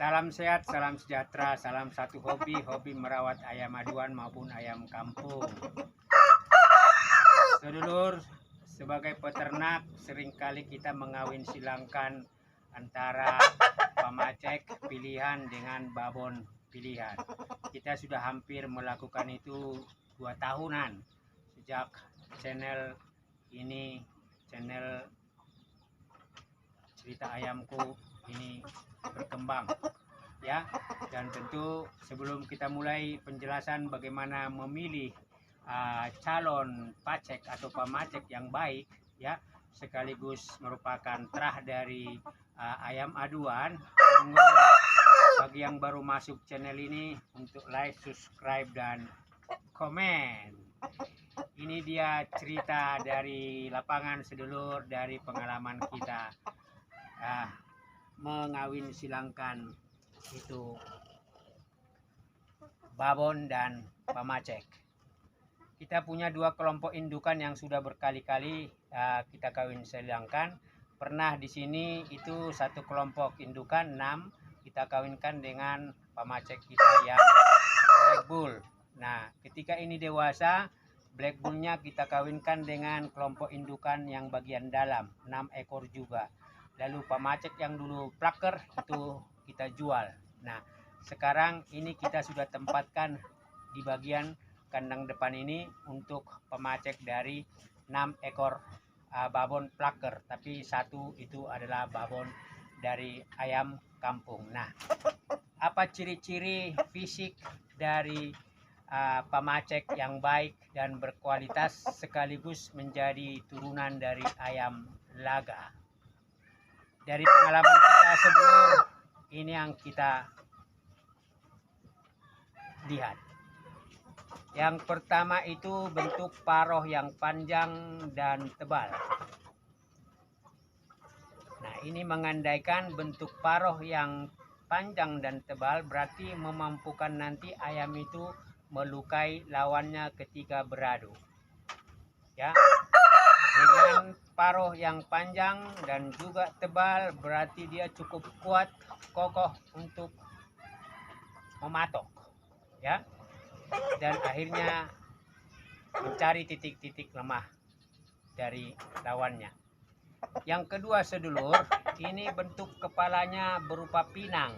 Salam sehat, salam sejahtera, salam satu hobi merawat ayam aduan maupun ayam kampung. Sedulur, sebagai peternak seringkali kita mengawin silangkan antara pamacek pilihan dengan babon pilihan. Kita sudah hampir melakukan itu 2 tahunan sejak channel ini, channel cerita ayamku ini berkembang ya. Dan tentu sebelum kita mulai penjelasan bagaimana memilih calon pacek atau pamacek yang baik ya, sekaligus merupakan terah dari ayam aduan, bagi yang baru masuk channel ini untuk like, subscribe dan komen. Ini dia cerita dari lapangan sedulur, dari pengalaman kita mengawin silangkan itu babon dan pamacek. Kita punya 2 kelompok indukan yang sudah berkali-kali kita kawin silangkan. Pernah di sini itu 1 kelompok indukan 6 kita kawinkan dengan pamacek kita yang Black Bull. Nah, ketika ini dewasa, Black Bullnya kita kawinkan dengan kelompok indukan yang bagian dalam 6 ekor juga. Lalu pamacek yang dulu plaker itu kita jual. Nah, sekarang ini kita sudah tempatkan di bagian kandang depan ini untuk pamacek dari 6 ekor babon plaker, tapi 1 itu adalah babon dari ayam kampung. Nah, apa ciri-ciri fisik dari pamacek yang baik dan berkualitas sekaligus menjadi turunan dari ayam laga? Dari pengalaman kita sebelum ini yang kita lihat. Yang pertama itu bentuk paruh yang panjang dan tebal. Nah, ini mengandaikan bentuk paruh yang panjang dan tebal berarti memampukan nanti ayam itu melukai lawannya ketika beradu. Ya. Dengan paruh yang panjang dan juga tebal berarti dia cukup kuat, kokoh untuk mematok, ya. Dan akhirnya mencari titik-titik lemah dari lawannya. Yang kedua sedulur, ini bentuk kepalanya berupa pinang,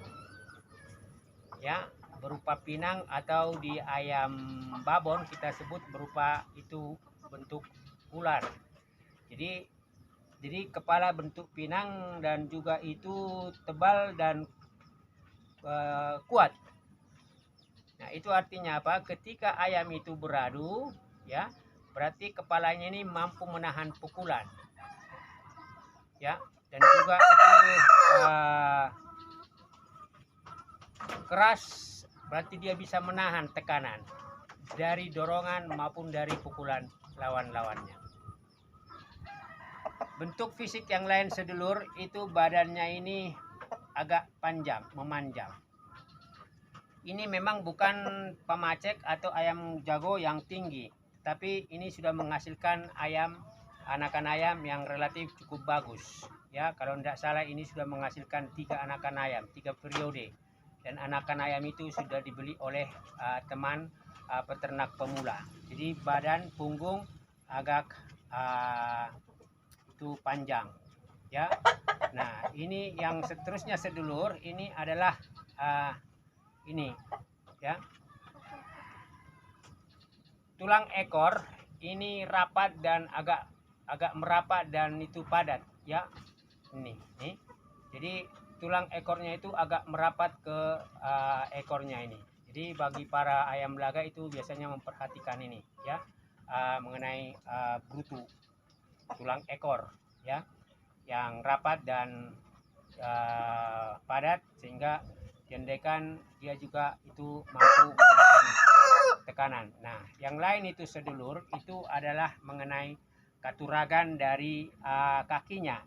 ya, berupa pinang atau di ayam babon kita sebut berupa itu bentuk ular. Jadi kepala bentuk pinang dan juga itu tebal dan kuat. Nah, itu artinya apa? Ketika ayam itu beradu, ya, berarti kepalanya ini mampu menahan pukulan, ya, dan juga itu keras, berarti dia bisa menahan tekanan dari dorongan maupun dari pukulan lawan-lawannya. Bentuk fisik yang lain sedulur itu badannya ini agak panjang, memanjang. Ini memang bukan pamacek atau ayam jago yang tinggi, tapi ini sudah menghasilkan anakan ayam yang relatif cukup bagus. Ya, kalau tidak salah ini sudah menghasilkan 3 anakan ayam, 3 periode. Dan anakan ayam itu sudah dibeli oleh teman peternak pemula. Jadi badan punggung agak itu panjang, ya. Nah, ini yang seterusnya sedulur, ini adalah ini, ya, tulang ekor ini rapat dan agak merapat dan itu padat, ya. Ini. Jadi tulang ekornya itu agak merapat ke ekornya ini. Jadi bagi para ayam laga itu biasanya memperhatikan ini, ya, mengenai brutu tulang ekor, ya, yang rapat dan padat sehingga diandaikan dia juga itu mampu menahan tekanan. Nah, yang lain itu sedulur itu adalah mengenai katuragan dari kakinya.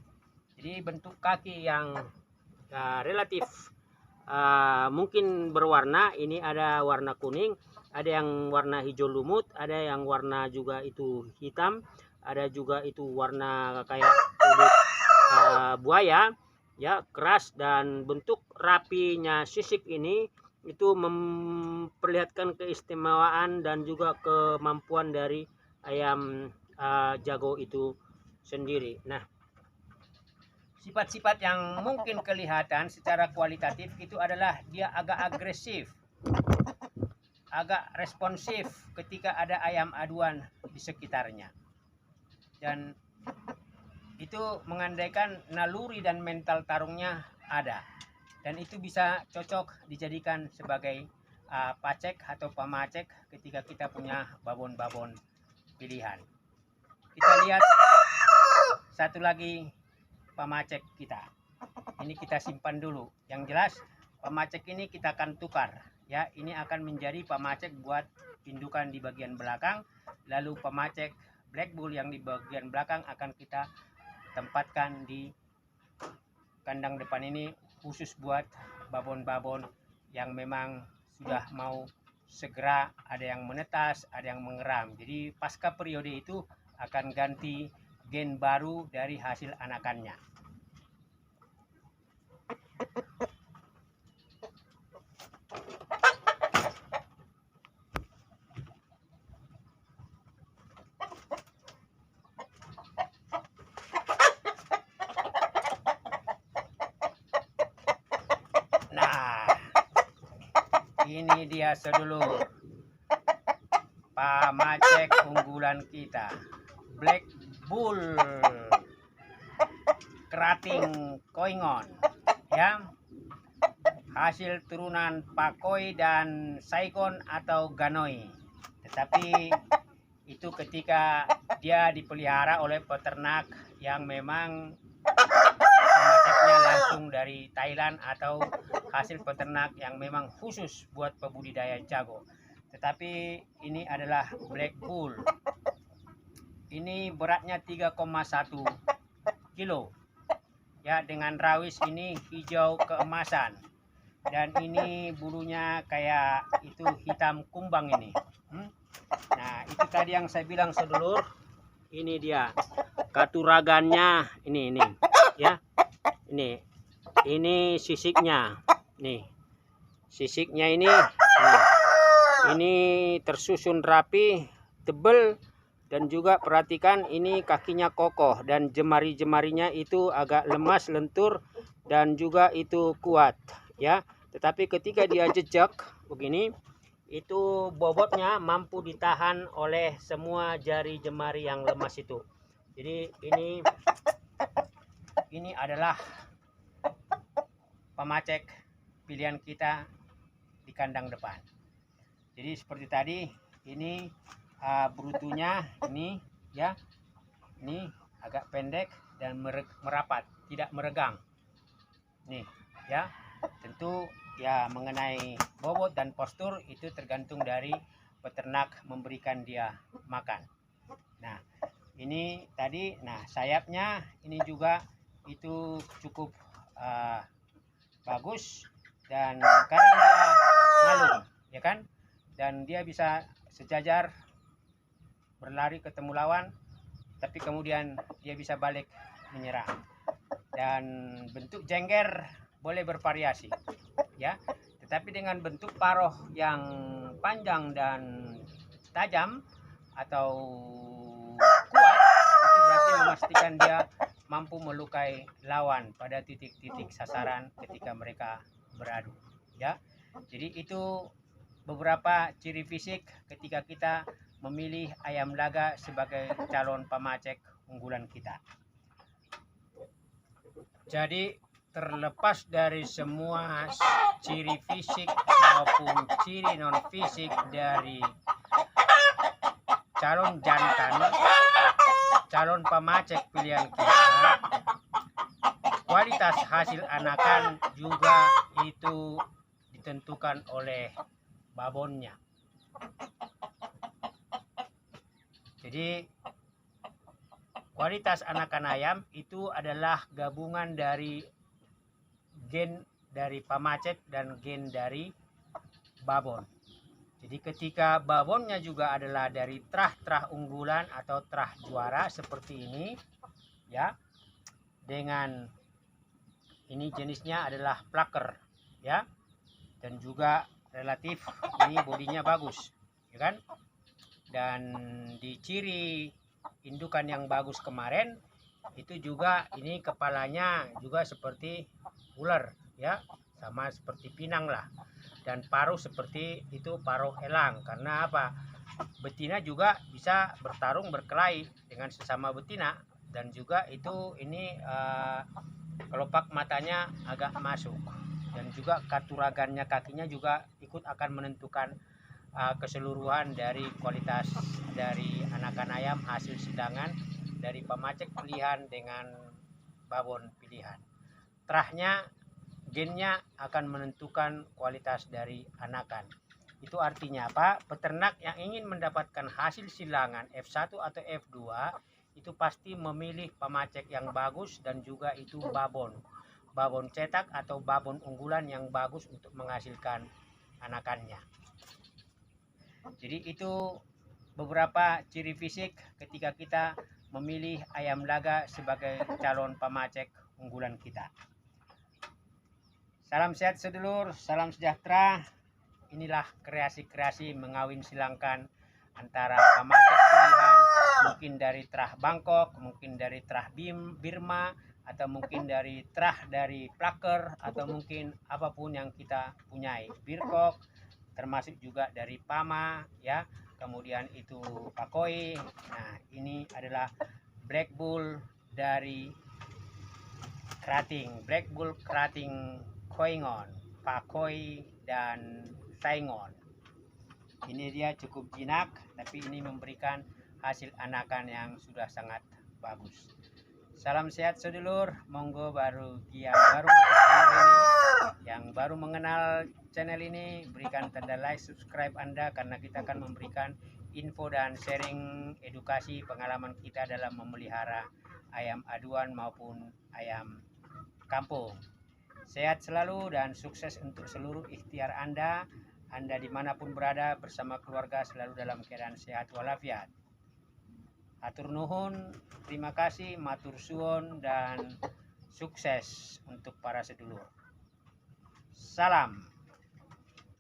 Jadi bentuk kaki yang relatif mungkin berwarna, ini ada warna kuning, ada yang warna hijau lumut, ada yang warna juga itu hitam, ada juga itu warna kayak kulit buaya. ya, keras, dan bentuk rapinya sisik ini itu memperlihatkan keistimewaan dan juga kemampuan dari ayam jago itu sendiri. Nah, sifat-sifat yang mungkin kelihatan secara kualitatif itu adalah dia agak agresif, agak responsif ketika ada ayam aduan di sekitarnya. Dan itu mengandaikan naluri dan mental tarungnya ada. Dan itu bisa cocok dijadikan sebagai pacek atau pamacek ketika kita punya babon-babon pilihan. Kita lihat satu lagi pamacek kita. Ini kita simpan dulu. Yang jelas pamacek ini kita akan tukar, ya. Ini akan menjadi pamacek buat indukan di bagian belakang, lalu pamacek black bull yang di bagian belakang akan kita tempatkan di kandang depan ini khusus buat babon-babon yang memang sudah mau segera, ada yang menetas, ada yang mengeram. Jadi pasca periode itu akan ganti gen baru dari hasil anakannya. Nah, ini dia sedulur pamacek unggulan kita, Black Bull Kerating Koingon, ya, hasil turunan Pakoi dan Saigon atau Ganoi. Tetapi itu ketika dia dipelihara oleh peternak yang memang pamaceknya langsung dari Thailand atau hasil peternak yang memang khusus buat pembudidaya jago. Tetapi ini adalah Black Bull. Ini beratnya 3,1 kilo. Ya, dengan rawis ini hijau keemasan. Dan ini bulunya kayak itu hitam kumbang ini. Nah, itu tadi yang saya bilang sedulur. Ini dia katuragannya, ini ya. Ini sisiknya. Nih. Sisiknya ini tersusun rapi, tebal, dan juga perhatikan ini kakinya kokoh dan jemari-jemarinya itu agak lemas, lentur, dan juga itu kuat, ya. Tetapi ketika dia jejak begini, itu bobotnya mampu ditahan oleh semua jari jemari yang lemas itu. Jadi ini adalah pamacek pilihan kita di kandang depan. Jadi seperti tadi, ini brutunya ini, ya, ini agak pendek dan merapat, tidak meregang. Nih, ya, tentu ya mengenai bobot dan postur itu tergantung dari peternak memberikan dia makan. Nah, ini tadi, nah sayapnya ini juga itu cukup bagus, dan kadang dia ngalung, ya kan, dan dia bisa sejajar berlari ketemu lawan, tapi kemudian dia bisa balik menyerang. Dan bentuk jengger boleh bervariasi, ya, tetapi dengan bentuk paroh yang panjang dan tajam atau kuat, itu berarti memastikan dia mampu melukai lawan pada titik-titik sasaran ketika mereka beradu, ya. Jadi itu beberapa ciri fisik ketika kita memilih ayam laga sebagai calon pamacek unggulan kita. Jadi terlepas dari semua ciri fisik maupun ciri non fisik dari calon jantan, calon pamacek pilihan kita, kualitas hasil anakan juga itu ditentukan oleh babonnya. Jadi kualitas anakan ayam itu adalah gabungan dari gen dari pamacek dan gen dari babon. Jadi ketika babonnya juga adalah dari trah-trah unggulan atau trah juara seperti ini, ya, dengan ini jenisnya adalah plucker ya, dan juga relatif ini bodinya bagus ya kan. Dan di ciri indukan yang bagus kemarin itu juga ini kepalanya juga seperti ular ya, sama seperti pinang lah, dan paruh seperti itu paruh elang. Karena apa? Betina juga bisa bertarung berkelahi dengan sesama betina, dan juga itu ini kelopak matanya agak masuk, dan juga katuragannya kakinya juga ikut akan menentukan keseluruhan dari kualitas dari anakan ayam hasil silangan dari pamacek pilihan dengan babon pilihan. Terahnya, gennya akan menentukan kualitas dari anakan. Itu artinya apa? Peternak yang ingin mendapatkan hasil silangan F1 atau F2 itu pasti memilih pamacek yang bagus, dan juga itu babon cetak atau babon unggulan yang bagus untuk menghasilkan anakannya. Jadi itu beberapa ciri fisik ketika kita memilih ayam laga sebagai calon pamacek unggulan kita. Salam sehat sedulur, salam sejahtera. Inilah kreasi-kreasi mengawin silangkan antara pamacek pilihan, mungkin dari terah Bangkok, mungkin dari terah Birma, atau mungkin dari terah dari plucker, atau mungkin apapun yang kita punyai, Birkok, termasuk juga dari Pama ya, kemudian itu Pakoi. Nah, ini adalah Black Bull dari Krating, Black Bull Krating Koingon, Pakoi dan Saingon. Ini dia cukup jinak, tapi ini memberikan hasil anakan yang sudah sangat bagus. Salam sehat sedulur, monggo baru yang baru masuk channel ini, yang baru mengenal channel ini, berikan tanda like, subscribe Anda, karena kita akan memberikan info dan sharing edukasi pengalaman kita dalam memelihara ayam aduan maupun ayam kampung. Sehat selalu dan sukses untuk seluruh ikhtiar Anda. Anda dimanapun berada bersama keluarga selalu dalam keadaan sehat walafiat. Atur nuhun, terima kasih, matur suwun, dan sukses untuk para sedulur. Salam.